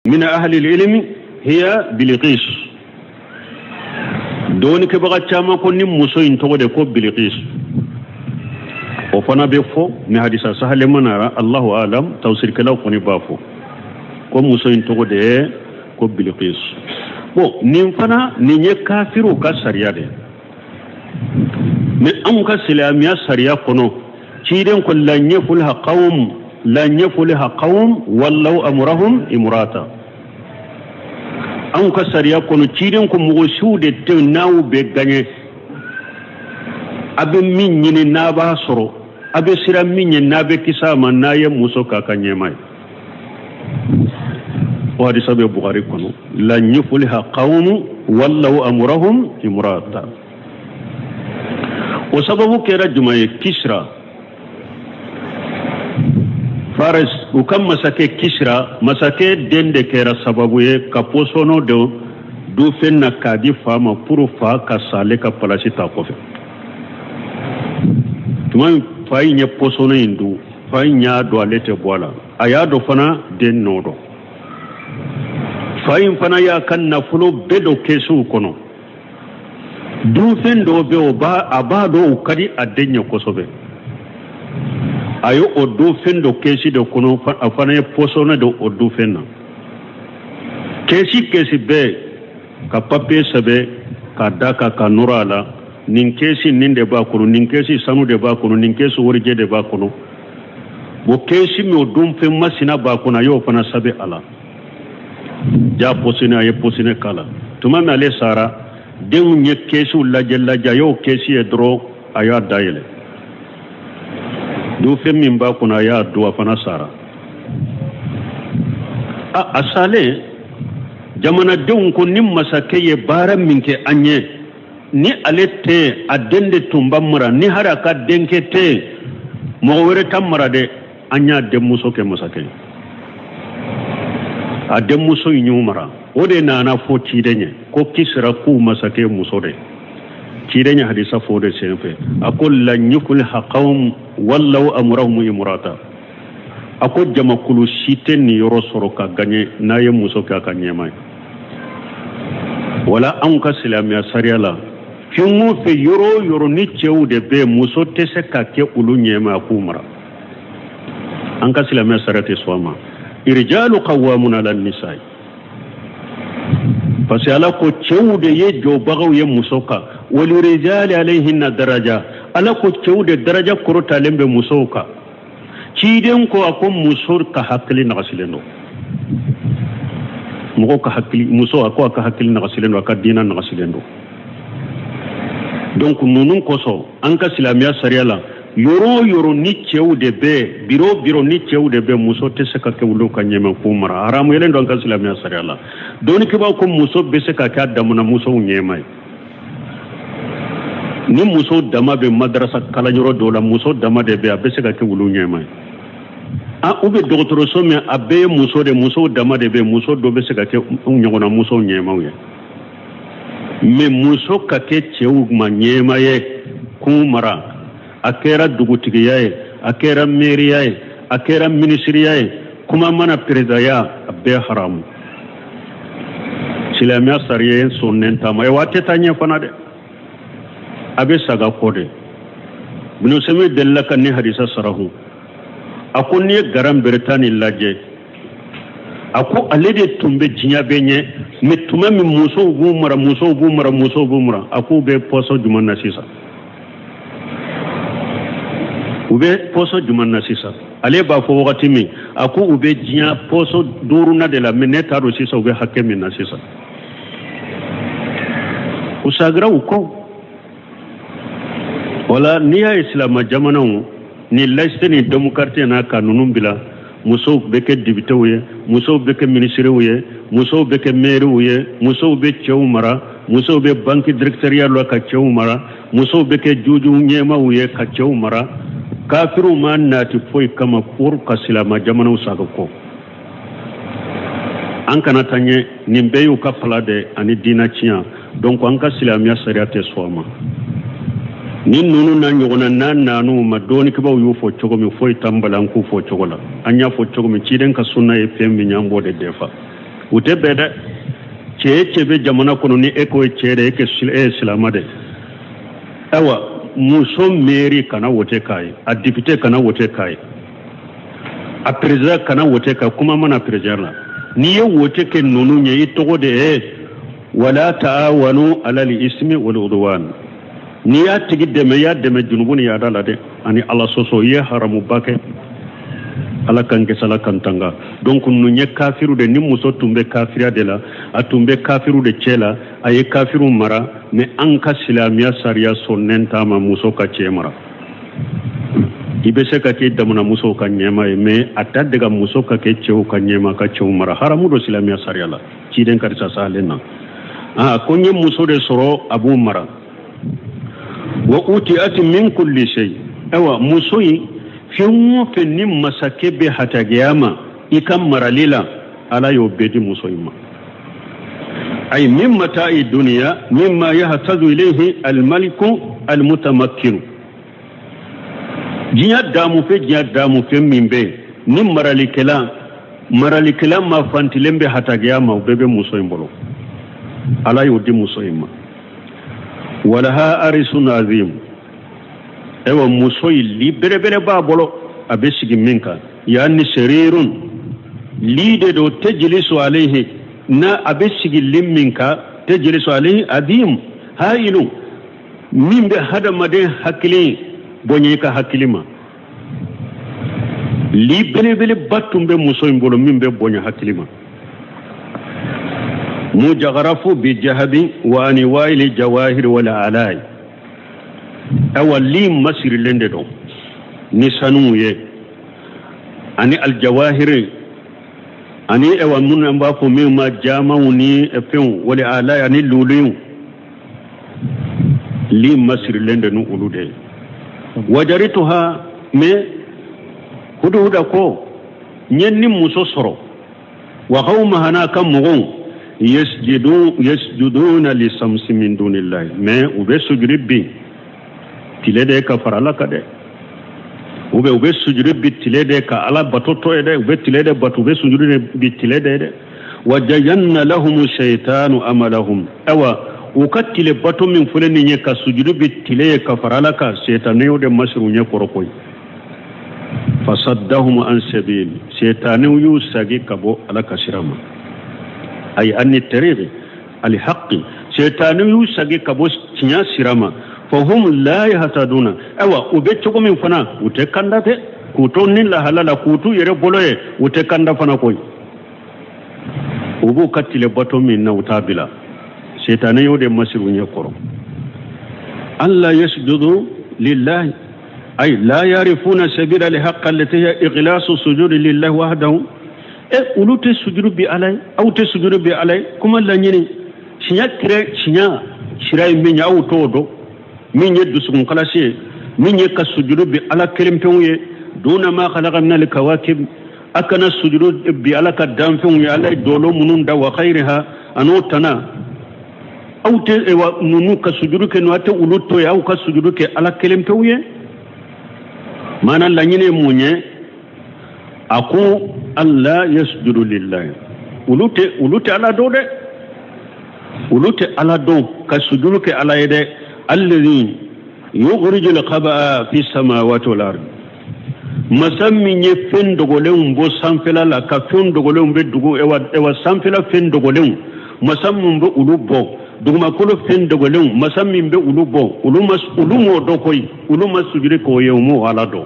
من أهل العلم هي بلقيس دونك بغا تشاما كوني موسوين تغدي كو بلقيس وفنا بيفو من حديث سهل منارا الله أعلم توصير كلاو كوني بافو كو موسوين تغدي كو بلقيس بو نيمفنا نيني كافرو كسريا دي من أمك سلاميا سريا كونو تيدن كل لن يفلها قوم ولو أمرهم إمراتا أمك سريا كونو تيدن كو مغسود تناو بيغاني أبي مين نابا سرو أبي سرا مين نابا كساما نايا موسوكا كنيماي وهذا سبب البخاري كونو لن يفلها قوم ولو أمرهم إمراتا وسبب كيرا جمعي كسرى فارس وكم مساكي كسرى مساكي دين دي كيرا سببوية كابوسونو دو فينا كادي فاما پروفا كسالي كپلاسي تاقوفي تمام فاي نيا پوسونو اندو فاي نيا دواليتي بوالا ايا دو فنا دين نودو فاي فنا يا كان نفلو بدو كيسو كونو dufen do be o ba abado o kadi adenya kosobe ayo o dufen do kesi do kono afana posona do o dufen na kesi be ka pape sabe ka daka ka nurala nin kesi ninde ba kono nin kesi sanu de ba kono nin kesi worje de ba kono bo kesi mi o dumfen masina ba kono yo fana sabe ala ja posina ye posine kala tuma me ale sara den nye kesi laja yo kesi edro aya daile do fe min ba kuna ya do afana sara asale jamana den ko nim masake ye bara minke anye ni alete adende tumbamura ni haraka denkete mo wore tamara de anya de muso ke masake adem muso nyumara ode nana fo cidenye ko kisra ku masake musode cidenye hadisa fo de senfe akol la nyukul haqawm wallahu amrahum imrata akol jamakulu siten ni yoro soro ka ganye naye muso ka kanyema wala an ka silamiya sariala fimu fe yoro ni cewde be muso tese ka ke ulu nyema kumara an ka silamiya sarate swama irjalu qawwamuna lan nisaa parce que ala ko cewde ye jo bagaw ye musoka wal rijali alayhinna daraja ala ko cewde daraja korota lembe musoka ciden ko akon musor ka hakli na gasilendo mugo ka hakli muso ko ka hakli na gasilendo ka dina na gasilendo donc nunun koso anka silamiya sariala yoro ni cewde be biro ni cewde be muso tese ka ke wulo ka nyema kumara haramu yelen don ka silamiya sariala doni ke ba ko muso be se ka ka damuna muso nyema ni muso dama be madrasa kala nyoro dola muso dama de be be se ka ke wulo nyema ube docteur so me abe muso dama de be muso do be se ka ke nyogona muso nyema we me muso ka ke cewu ma nyema ye kumara akera dugutigiyaye akera meriyaye akera ministriyaye kuma mana prezaya be haram silamiya sariye sonnen tama e wate tanye fana de abe saga kode bunu semi della kan ni hadisa sarahu akonni garam beretani laje ako alede tumbe jinya benye metuma mi muso bumara ako be poso jumanna sisa ube poso jumanna sisa ale ba fo wakati mi aku ube jinya poso duruna de la meneta ro sisa ube hakemi na sisa usagra uko wala niya islam jamana ni leste ni demokrati na kanunun bila muso beke dibite wuye muso beke ministre wuye muso beke maire wuye muso be chewmara muso be banki directorial lo ka chewmara muso beke juju nyema wuye ka chewmara kafiru man nati foy kama pour kasilama jamana usaga ko an kana tanye nimbeyu ka falade ani dina chiya donc an ka silamiya sariate soma nin nunu na nyogona nanu ma doni ke baw yu fo chogo mi foy tambala an ku fo chogo la anya fo chogo mi ciden ka sunna e pembi nyambo de defa ute beda chebe jamana kono ni eko chere ke silama de awa muso meri kana wote kai a député kana wote kai a président kana wote kai kuma mana président la ni ye wote ke nonu nye itogo de wala taawanu ala al-ismi wal udwan ni ya tigi deme junubuni ya dala de ani Allah soso ye haramu bake ala kan ke sala kan tanga donc nu nye kafiru de ni muso tumbe kafira de la atumbe kafiru de chela aye kafiru mara me anka silamiya sariya sonnenta ma muso ka chemara ibe se ka ke damuna muso ka nyema me atade ga muso ka ke chew ka nyema ka chew mara haramu do silamiya sariya la ci den karisa salena ko nye muso de soro abu mara wa utiat min kulli shay awa muso yi fiumo fenni masake be hatagiyama ikam maralila ala yo bedi muso yima ay min mata'i dunya mimma yahtaju ilayhi al-maliku al-mutamakkin jiya damu fe mimbe ni maralikela ma fantilembe hatagiyama bebe muso yimbolo ala yo di muso yima walaha arisun azim ewa muso yi bere ba bolo abe sigi minka yani sharirun lide do tajlisu alayhi na abe sigi limminka tajlisu alayhi adim hailu min be hada made hakili bonye ka hakilima bere batumbe muso imbolo min be bonye hakilima mujagarafu bi jahabi wa anwaili jawahir wala alai awali masiri lende do ni sanu ye ani aljawahir ani ewa mun amba ko mi ma jama'u ni efin wala alai ani lulu li masiri lende no ulude wajarituha me huda ko nyenni muso soro wa qawmaha na kam mugun yasjuduna li samsi min dunillahi mais ube sujudi bi tilede ka farala ka de ube sujudi bi tilede ka ala batoto ede ube tilede batu ube sujudi bi tilede de wajayanna lahum shaytanu amalahum awa ukatile batu min fulani nye ka sujudi bi tilede ka farala ka shaytanu de masru nye korokoy fasaddahum an sabil shaytanu yusagi kabo ala kasirama ay anni tariqi alhaqi shaytanu yusagi kabo tinya sirama fahum la yahtaduna awa ubetcho min fana utekanda te kutonni la halala kutu yere boloye utekanda fana koy ubu katile bato min na utabila shaytanu yode masiru nyekoro alla yasjudu lillahi ay la yarifuna sabila alhaqi allati hiya ighlasu sujudi lillahi wahdahu ulute sujudu bi alay awte sujudu bi alay kuma la nyini shinya shiray min ya awtodo min yeddu sukun kalasi min yeka sujudu bi ala kelimpenye duna ma khalaqa min alkawakib akana sujudu bi ala kadampenye alay dolo munun da wa khairiha anotana awte ewa nunu ka sujudu ke no ate uluto ya ka sujudu ke ala kelimpenye mana la nyini munye aku Allah yasjudu lillahi ulute ala do de ulute ala do ka sujudu ke ala yede alladhi yukhriju al-khaba'a fi samawati wal ard masammi nye fen dogolem bo sanfela la ka fen dogolem be dugo ewa sanfela fen dogolem masammi be ulubo duguma kolo fen dogolem masammi be ulubo ulumo do koy uluma sujudu ko yewmo ala do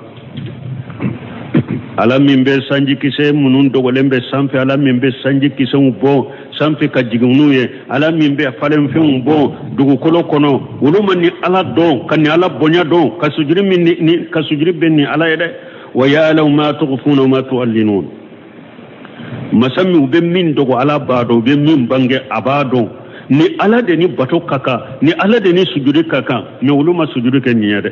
ala mimbe sanji kise munun dogolembe sanfe ala mimbe sanji kise bo sanfe ka jignuye ala mimbe falem fe bo dugu kolo kono uluma ni ala do kan ni ala bonya do ka sujuri ni ka sujuri benni ala yede wa ya'lamu ma tughfuna wa ma tu'linun masami ube min dogo ala bado be min bange abado ni ala de ni bato kaka ni ala de ni sujuri kaka ni uluma sujuri ke niyade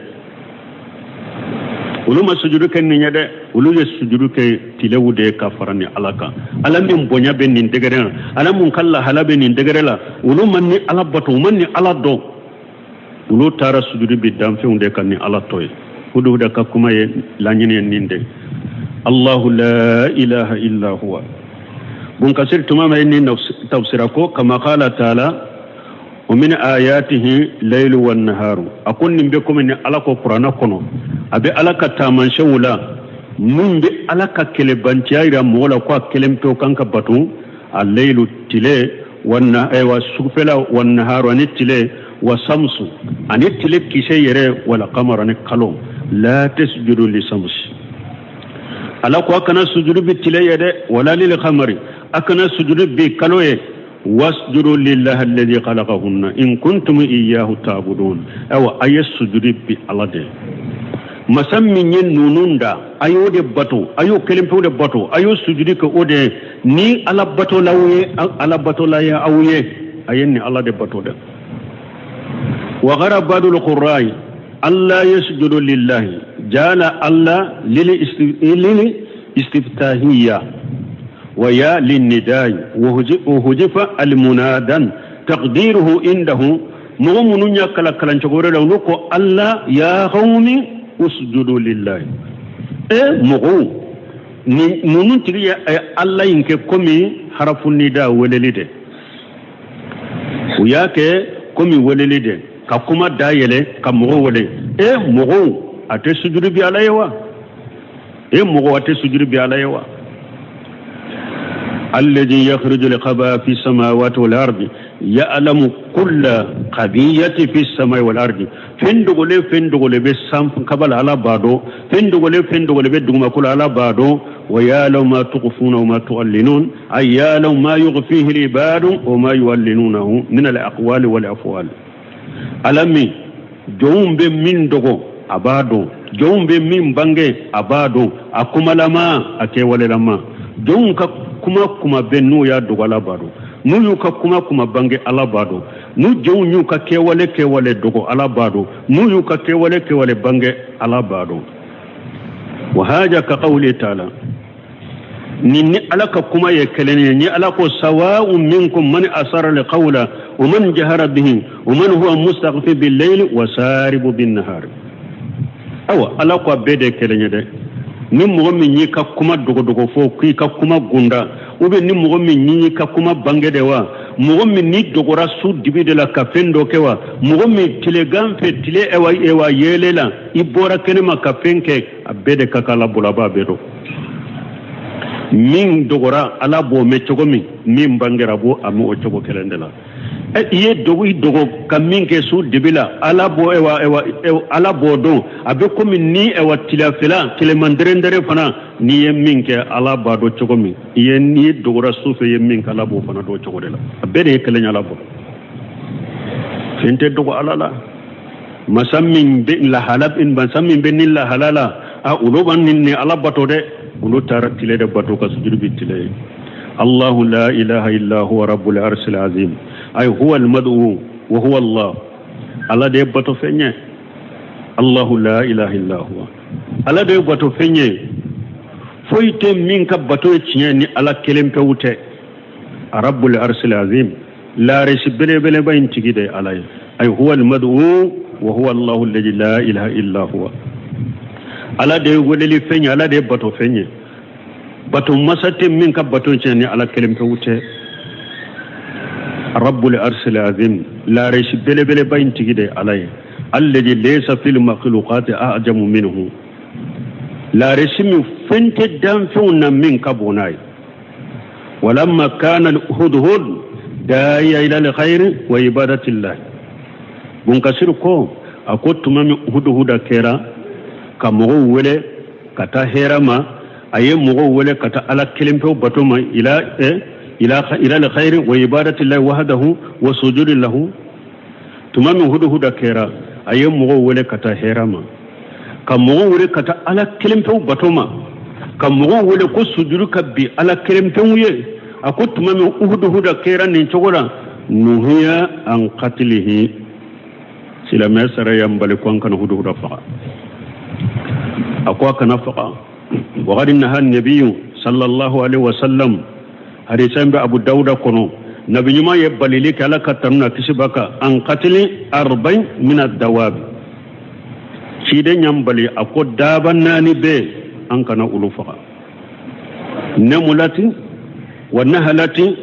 uluma sujudu ken ni nyade ulu ye sujudu ke tilewu de ka farani alaka ala min bonya ben ni degere ala mun kala halabe ni degere la ulu man ni ala bato man ni ala do ulu tara sujudu bi dam fe unde kan ni ala toy hudu da ka kuma ye la nyine ninde allah la ilaha illa huwa bun kasir tuma mai ni tafsira ko kama qala ta'ala wa min ayatihi laylu wan naharu akun nimbe ko min alako qur'ana kono abe alaka taman shawula mun be alaka kele bantiya mola ko kelem to kanka batu al-laylu tile wan aywa sufela wan naharu ani tile wa samsu ani tile kise yere wala qamara ni kalo la tasjudu li samsi ala ko kana sujudu bi tile yede wala lil qamari akana sujudu bi kaloye wasjudu lillahi alladhi khalaqahunna in kuntum iyyahu ta'budun aw ayasjudu bi alade masammin yin nununda ayo de bato ayo kelimpo de bato ayo sujudu ko ode ni ala bato la ya awye ayenni ala de bato de wa gharabadul qurra'i alla yasjudu lillahi jala alla lil istiftahiyya ويا للنداء وهجف المنادا تقديره عنده مغمن يكلا كلان شغور لو نكو الله يا قوم اسجدوا لله مغو نون تري الله ينك كومي حرف النداء وللده وياك كومي وللده ككما دايله كمغو ولي مغو اتسجد بي عليوا مغو اتسجد بي عليوا الذي يخرج الخبا في السماوات والأرض يعلم كل قضية في السماء والأرض فندقل بسام قبل على بعضه فندقل بدهم كل على بعضه ويعلم ما تخفون وما تعلنون أي يعلم ما يخفيه العباد وما يعلنونه من الأقوال والأفعال ألمي جون بمن دغو أبادو جون بمن بانجي أبادو أكملما أكيولما جون kuma bennu ya dogala bado nu yuka kuma bange ala bado nu jow nyuka kewale dogo ala bado nu yuka kewale bange ala bado wa haja ka qawli ta'ala ni alaka kuma ya kelene ni alako sawa'un minkum man asara li qawla wa man jahara bihi wa man huwa mustaghfi bil layli wa saribu bin nahar awa alako bede kelene de ni mogo min yi ka kuma dogo fo ki ka kuma gunda ube ni mogo min yi ka kuma bange de wa mogo min ni dogora su dibi de la ka fendo ke wa mogo min tile ganfe tile ewa yelela ibora kene ma ka fenke abede ka kala bulaba bedo min dogora ala bo me chogo min bangera bo amu o chogo kelendela iye dogo kaminke su dibila ala bo ala bodo abe komi ni ewa tilafela tilemandrendere fana ni yeminke ala bado chogomi iye ni dogora sufe yeminke ala bo fana do chogodela abede kelenya ala bo fente dogo alala masammin be la halab in masammin be ni la halala a uloban ni ala bato de ulu taratile de bato ka sujurbi tile الله لا إله إلا هو رب العرش العظيم أي هو المدعو وهو الله الله ده باتو فيني الله لا إله إلا هو الله ده باتو فيني فويت منك باتو تشيني على كلمة كوته رب العرش العظيم لا رش بلا بين تجده عليه أي هو المدعو وهو الله الذي لا إله إلا هو الله ده ولي فيني الله ده باتو فيني bato masate min ka bato chani ala kelim pe wute rabbul arshil azim la rish bele bayin tigide alay alladhi laysa fil makhluqati ajamu minhu la rish mi fente dam funa min ka bonay walamma kana al hudhud da'iya ila al khair wa ibadati llah bun kasir ko akotuma mi hudhuda kera kamo wele kata herama aye mogo wala kata ala kelimpe batoma ila alkhair wa ibadati llahi wahdahu wa sujudi lahu tumami huda kera aye mogo wala kata herama kam mogo wala kata ala kelimpe batoma kam mogo wala ko sujudu kabbi ala kelimpe wiye akut tumami huda kera ni chogola nuhiya an qatlihi sila mesara yambale kwanka huda faqa akwa kana faqa وقد نهى النبي صلى الله عليه وسلم حديثاً بأبو داود كنو نبي ما يبالي لك على كترنا كسبك أن قتل 40 من الدواب شيدين ينبالي أكو دابا ناني بي أنكنا ألوفا نمولاتي والنهلة